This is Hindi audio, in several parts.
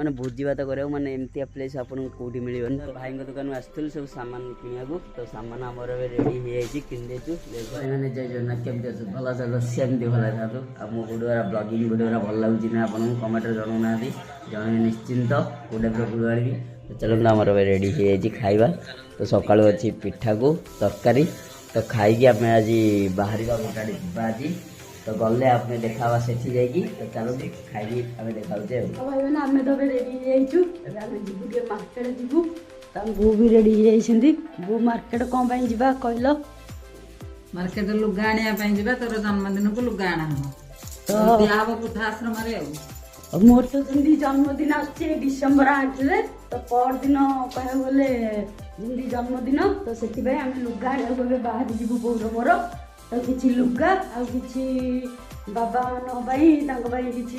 माने भोजी भात करा माने एमती प्लेस आपको कौटी मिलबन। तो भाई दुकान आसलु सब सामान किणा तो सामान आमर रेडी हो किदेचु मैंने जय जगन्नाथ केमती अच्छे भल था सेमती भल था। आ मो भिडियो ब्लॉगिंग भिडियो भल लगुच ना आपको कमेंट जनाऊना जन निश्चिंत कौ टाइप भिडियो आनी। तो चलते आमर रेडी हो खाଇବା। तो सका अच्छी पिठा को तरकारी तो खाई आम आज बाहर मोटा आज तो गले आप देखा से जाकि तो चलो खाई आम देखा भाई मैंने आम तो रेडी हो मार्केट जीवु बो भी रेडी हो मार्केट कौन जा कहल मार्केट लुगा आने तोर जन्मदिन को लुगा आना तो वृद्धाश्रम मोर तो जमी जन्मदिन आसे डिसेम्बर 8 रे तो पर दिन कह गले जमी जन्मदिन तो से आम लुगा आने बाहर जीवु बोर मोर तो किसी लुगा आ कि बाबा मान किसी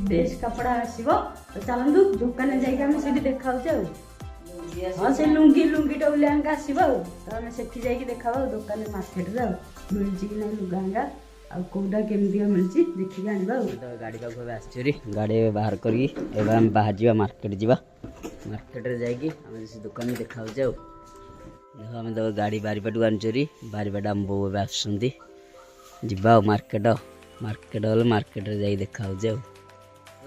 ड्रेस कपड़ा आसो तो चलतु दुकान जाइए देखा हाँ से लुंगी लुंगी टोलिया आसो तो आम से देखा दुकान मार्केट मिलची कि ना लुगा कौटा केमती मिलती देखिए आने तो गाड़ी पाक आसरी गाड़ी बाहर करी बाहर जा मार्केट जा मार्केट जाकि दुकान देखा देख आम तो गाड़ी बारीपटू आनी बारीपट आम बो आसवा मार्केट मार्केट गले मार्केट जा देखा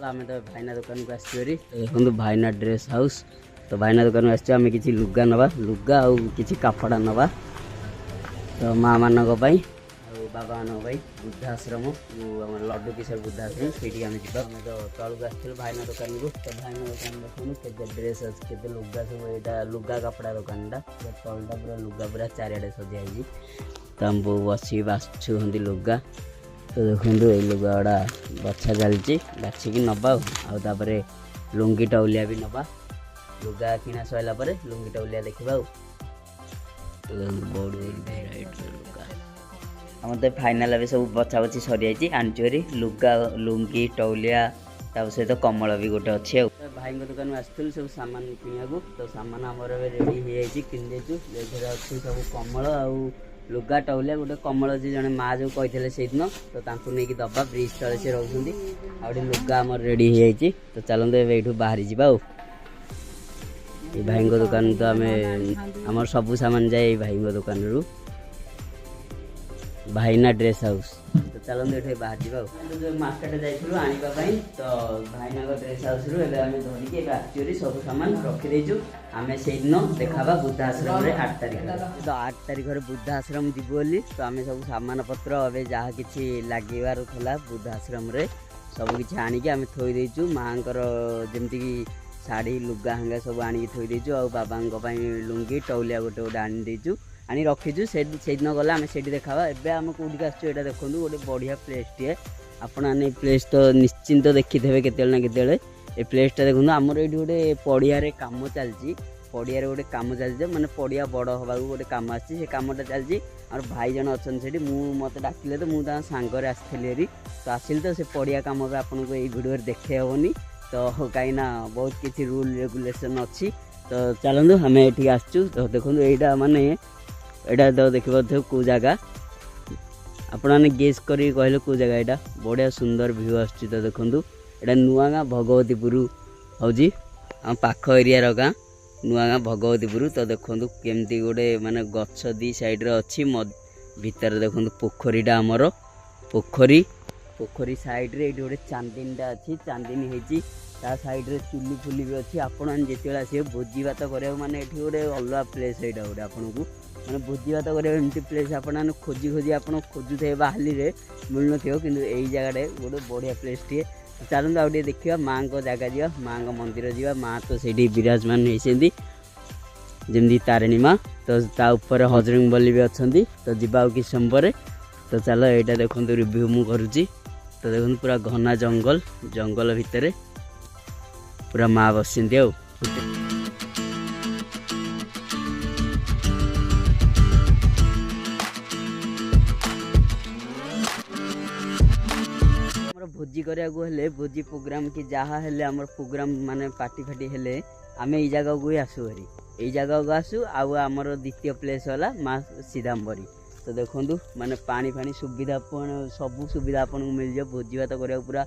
आम तो भाईना दुकान को आसरी देखो भाईना ड्रेस हाउस तो भाईना दुकान को आम किसी लुगा नवा लुगा आ कि कपड़ा नवा तो माँ मान बाबा मान वृद्धाश्रम जो आम लड्डू किशोर वृद्धाश्रम से आम जा तो तलू आसलु भाईना दुकान को तो भाईना दुकान देखो के ड्रेस अच्छे के लुगा सब यहाँ लुगा कपड़ा दुकान तलटा पूरा लुगा पूरा चारिड़े सजाई तो आम बो बस बाछुं लुगा तो देखो ये लुगा गुड़ा बछा चलती बाछिकी नवा आउे लुंगी टौलिया भी नवा लुगा किना सरला लुंगी टौलिया देखा बहुत लुगा आम तो फाइनाल भी सब बचा बची सरी जाइए आनी लुगा लुंगी टौलिया सहित कमल भी गोटे अच्छे भाई दुकान आसलु सब सामान किणा तो सामान आमर रेडी हो किदेचु अच्छे सब कमल आ लुगा टौलिया गोटे कमल जी जड़े माँ जो कही से दिन तो नहीं दबा ब्रिज तले से रोचे आगे लुगा आम रेडी हो तो चलते ये बाहरी जा भाई दुकान तो आम आम सब सामान जाए भाई दुकान रू भाईना ड्रेस हाउस तो चलते ये बाहर जा जो मार्केट जाइलु आने तो भाईना ड्रेस हाउस रू आम धरिकी आसरी सब सामान रखीदेचु आम से दिन देखा वृद्धाश्रम 8 तारिख तो 8 तारिख वृद्धाश्रम जीवु बोली तो आम सब सामान पत्र ए जहाँ कि लगे वृद्धाश्रम सब किसी आणिकी आम थोदेचु माँ जमीक शाढ़ी लुगा हांगा सब आणिकी थोदेचु आ बाबा लुंगी टौलिया गोटे गोटे आनीदेचु आनी रखीचु से दिन गला आम से देखा एवं आम कौटिक आसो देखो गोटे बढ़िया प्लेस टे आपने प्लेस तो निश्चिंत देखिथे के प्लेसटा देखो आमर ये गोटे पड़िया कम चलती पड़िया गोटे कम चलती माने पड़िया बड़ हवा गोटे कम आसी कमटा चलती आम भाई जन अच्छा से मत डाकिले तो मुझे सांगे आसली तो आसिल तो से पड़िया कम भी आपको ये भिडियो देखे हेनी तो कहीं बहुत किसी रूल रेगुलेशन अच्छी तो चलतु आम ये आसचु तो देखो यहाँ माने यहाँ तो देखिए कौ जगह आपने गेस कर कहले कौ जगह यहाँ बढ़िया सुंदर व्यू आसो तो देखो यहाँ नुआ गाँ भगवतीपुर हूँ आम पाख एरिया गाँ नुआ गाँ भगवतीपुर तो देखो केमती गोटे माने गछ दी साइड अच्छी भितर देखो पोखरीटा आमर पोखरी पोखरी साइड रे गोटे चांदिनटा अच्छी चांदिनी होती साइड रे चुली फुली भी अच्छी आपड़ जिते आसवे भोजी भात करा माने ये गोटे अलग प्लेस यहाँ गोटे आपन को मैंने भोजी भात करमती प्लेस आपने खोजी खोजी आप खोजुथे बाहली मिलून कि यही जगह गोटे बढ़िया प्लेस टे चलते आगे देखा माँ को जगह जा माँ को मंदिर जा माँ तो से विराजमान होती जमी तारिणी माँ तो तापर हजरंग बली भी अच्छा तो जा कि समय तो चलो यहाँ देखो रिव्यू मु करुँची तो देखो पूरा घना जंगल जंगल भितर पूरा माँ बसती आ भोजी कराया भोजी प्रोग्राम कि जहाँ हेले आमर प्रोग्राम माने पार्टी फाटी हेले आम ये जगह को ही आसू हरी यही जगह को आसू आमर द्वितीय प्लेस है माँ सीधाम्बरी तो देखो माने पानी फानी सुविधा सब सुविधा आपन को मिल जाए भोजी भात करा पूरा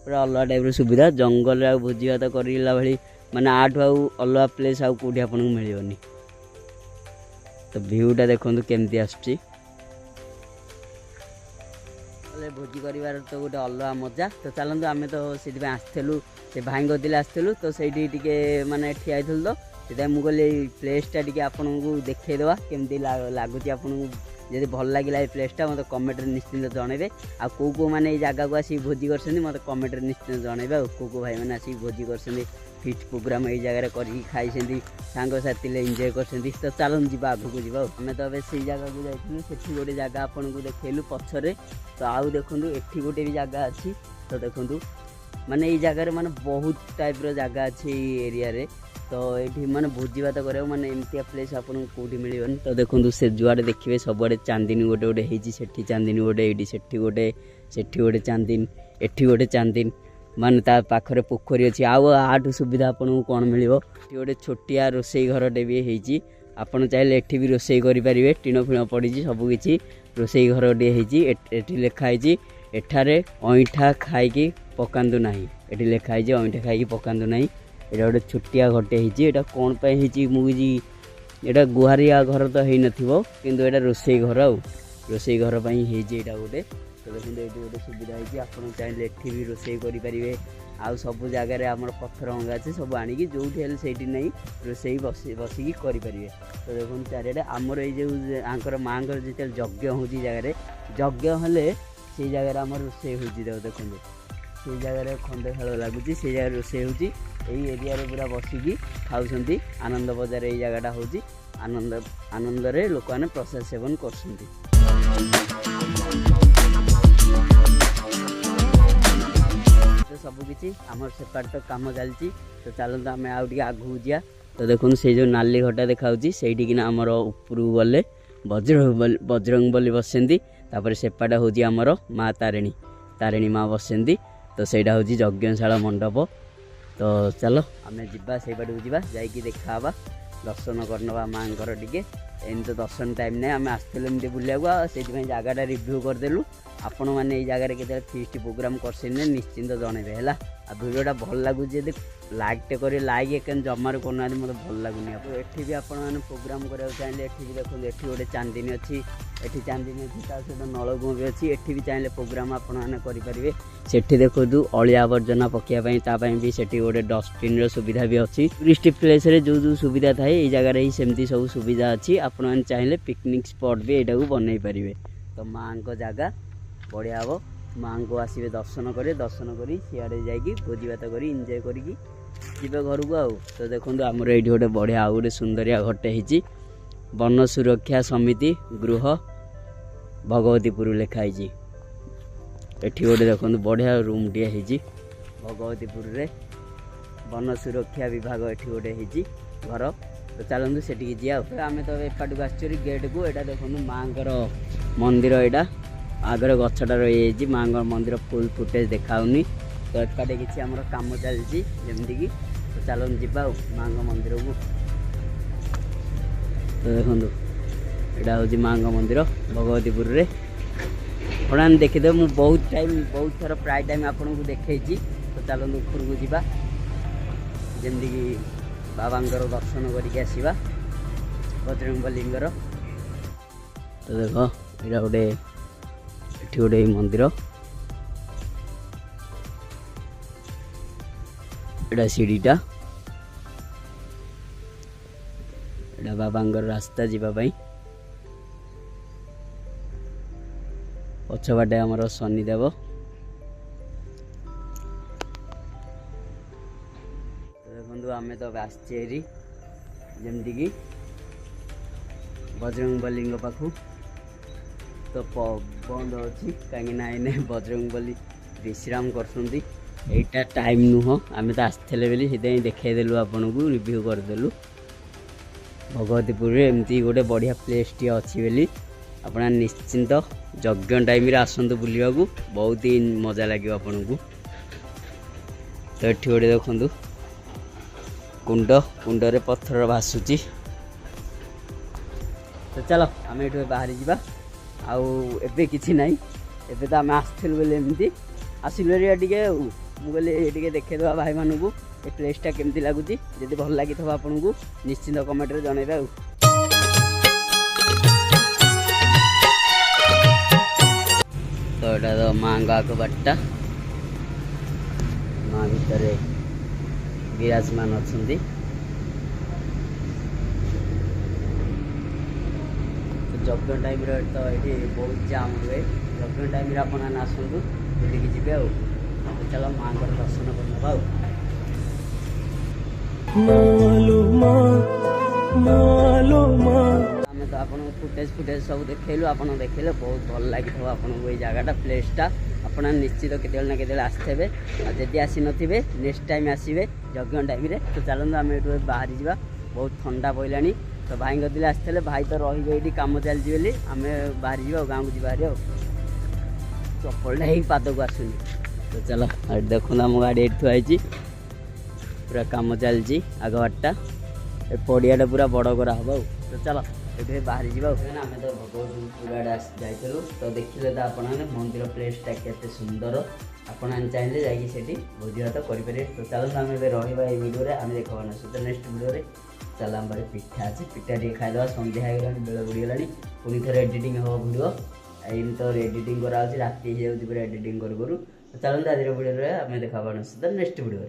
पूरा अलग टाइप सुविधा जंगल आ भोजी भात करला भाई माने आठू आउ अलग प्लेस आउ कौटी आपको मिलनी। तो भ्यूटा देखो केमती आसुची भोजी कर तो गोटे अलग मजा। तो चलते आम तो से आसलु से भाई गदिले आसलु तो से माने ठिया तो से मुझे प्लेसटा टी आपन को देखईदेवा केमती लगुच आपन जब भल लगे प्लेसटा मतलब कमेंट निश्चिंत जनइबे। आ को मैंने जगह को आसी भोजी कर मतलब कमेंट निश्चिंत जनइबे। को भाई मैंने आसिक भोजी कर फिस्ट प्रोग्राम ये जगह करी खाई सांगसाथी एंजय कर। तो चलन जा आग को जा आम तो अब से जगह को जाइलु से गोटे जगह आपन को देखलु पछरे। तो आउ देखु एठी गोटे भी जगह अच्छी। तो देखु माने ये जगह माने बहुत टाइप रो जगह अच्छी एरिया रे। तो ये माने भोजी भात कर माने एमती प्लेस आपको कौटी मिलनी। तो देखो से जुआड़े देखिए सबुआड़े चांदिनी गोटे गोटे होती सेठी चांदिनी गोटे ये सेठी गोटे चांदिन एठी गोटे चांदिन माने ता पाखरे पोखरी अच्छी। आठू सुविधा आपको कौन मिल गोटे छोटिया रोसई घरटे भी होती आपड़ चाहिए एठी भी रोसई करेंगे। टीण फिण पड़ी सबकि रोसई घर टे लिखाई एठारे अईठा खाई पकांदु ना। ये लिखाई अईठा खाई पकांदु ना। ये गोटे छोटिया घरटे होता कौन मुझे यहाँ गुहारिया घर तो हो नथिबो किंतु एटा रोसई घर आ रोसई घर पर होता गोटे। तो देखो ये गोटे सुविधा है आपड़ चाहिए एठी भी रोसई करेंगे। आउ सब जगार आम पत्थर भंगा अच्छे सब आणिकी जो से नहीं रोसई बसिकी करेंगे। तो देखो चारिटे आमर ये आंकर माँ जो यज्ञ हो जगह यज्ञ हेले से जगह आम रोसई हो देखो से जगह खंडे खेल लगुच से जगह रोसई हो एरिया पूरा बसिकी खाऊँ आनंद बजार ये जगहटा हूँ आनंद आनंदरे लोक मैंने प्रसाद सेवन कर। सबकि आम सेपाट तो कम चलती। तो चलते आम आगे आगू जा। तो देखो से जो नाली घटा देखा से आमर ऊपर गले बजरंग बली बसती सेपाटा हूँ आमर माँ तारिणी तारिणी माँ बसती। तो सहीटा हूँ यज्ञशाला मंडप। तो चलो आम जा से बाटू जा देखा दर्शन करनवा माँ टे एम तो दर्शन टाइम ना आम आसते बुलाया से जगहटा रिव्यू करदेलु। आपण मैंने जगह के फिस्ट प्रोग्राम कर निश्चिंत जनइबे है। भिडियोटा भल लगुच लाइक कर लाइक एक जमार करना मतलब भल लगुनि। एठी भी आपण मैंने प्रोग्राम करा चाहिए एठी भी देखो एठी गोटे चांदिनी अच्छी एठी चांदिनी अच्छी सहित नलकूप भी अच्छी। एठी भी चाहिए प्रोग्राम आपण मैंने करेंगे। सेठी देखो अलिया आवर्जना पकाइबाई भी सेठी गोटे डस्टबिन सुविधा भी अच्छी। टूरिस्ट प्लेस रे जो जो सुविधा थाए ये जगह ही सेमती सब सुविधा अच्छी। आपण मैंने चाहिए पिकनिक स्पॉट भी यहाँ बनई पारे। तो माँ को जगह बढ़िया हम माँ को आसवे दर्शन कर सियाड़े जाकि भोजी भात कर एंजय करी घर को आउ। तो देखो आमर ये गोटे बढ़िया आउ गोटे सुंदरिया घरटे होती वन सुरक्षा समिति गृह भगवतीपुर लिखाई। एठी गोटे देखो बढ़िया रूम टे होती भगवतीपुर रे वन सुरक्षा विभाग एठी गोटे होती घर। तो चलते से जा आम तो एपाट को आसरी गेट को यहाँ देखो माँ मंदिर यहाँ आगे गछटा रही माँ मंदिर फुल फुटेज देखाऊनी। तो एपाटे किसी आम कम चलती जमीक। तो चलते जा माँ मंदिर को। तो देखो यहाँ हूँ माँ मंदिर भगवतीपुर रे अपना देखीदे मुझे बहुत थर प्राय टाइम आपन को देखी। तो चलते ऊपर को जा जमीक बाबा दर्शन करके आसवा बजरंग बलींगर। तो देखो यहाँ गोटे एठी गोटे मंदिर एटा सीढ़ीटा एटा बाबांगर रास्ता जीवाई पछबाटे आमर शनिदेव। देखो आम तो आसरी जमीक बजरंग बली पाखु। तो बंद अच्छी कहीं बजरंग बली विश्राम करसुंदी। एटा टाइम नुह आम तो आसते बोली से देखईदेलु आपन को रिव्यू करदेलु। भगवतीपुर एमती गोटे बढ़िया प्लेस टी अच्छी बोली अपना निश्चिंत यज्ञ टाइम आसतु बुलवा को बहुत ही मजा लगे आपन को। तो ये गोटे देखु कुंड कुंडरे पत्थर भासुची। तो चलो आम ये बाहरी जा आउ एबे किछि नाही एबे तो आम आसथिलु बोले एमती आसिलु रे टिके मुझे ये देखा भाई मानू ये प्लेसटा केमती लगुच जब भल लगी आपन को निश्चिंत कमेंट रे जनइबे। तो यहाँ तो माँ आगबाटा माँ भितर विराजमान अच्छा यज्ञ टाइम तो ये बहुत जाम हुए यज्ञ टाइम आपने आसतु बुलिकी जी चलो माँ को दर्शन करना आम तो आप फुटेज सब देखलु आप देखले बहुत भल लगी आपको ये जगटा प्लेसटा आप निश्चित केत आसते जदि आसी नथिबे नेक्स्ट टाइम आसवे यज्ञ टाइम तो चलते आम ये बाहरी जा बहुत ठंडा पड़ा तो भाई दिले आसते भाई तो रही कम चलती बोली आम बाहरी जा गाँव को जी बाहरी चप्पलटा ही पाद को आसुनी तो चलो देखो आम गाड़ी थुआई पूरा कम चलती आगबाटा पड़ियाटा पूरा बड़ करा हम तो चलो ये बाहरी जा आम तो भगवती जाइलु तो देखिले तो आप मंदिर प्लेसटा केते सुंदर आपन चाहिए जाकि भोजी भात करें तो चलो आम रहा भिडियो आम देखा तो नेक्स्ट भिडियो चल आम पिठा अच्छे पिठा टे खाईदे सन्ध्या हो बेल बुड़ीगला पुणी थे एडिटिंग हम भिडियो इन तो एडिटिंग कराऊँ राति हो पूरा एडिटिंग करूँ तो चलते आज भिडियो आम देखा नेक्स्ट भिडियो।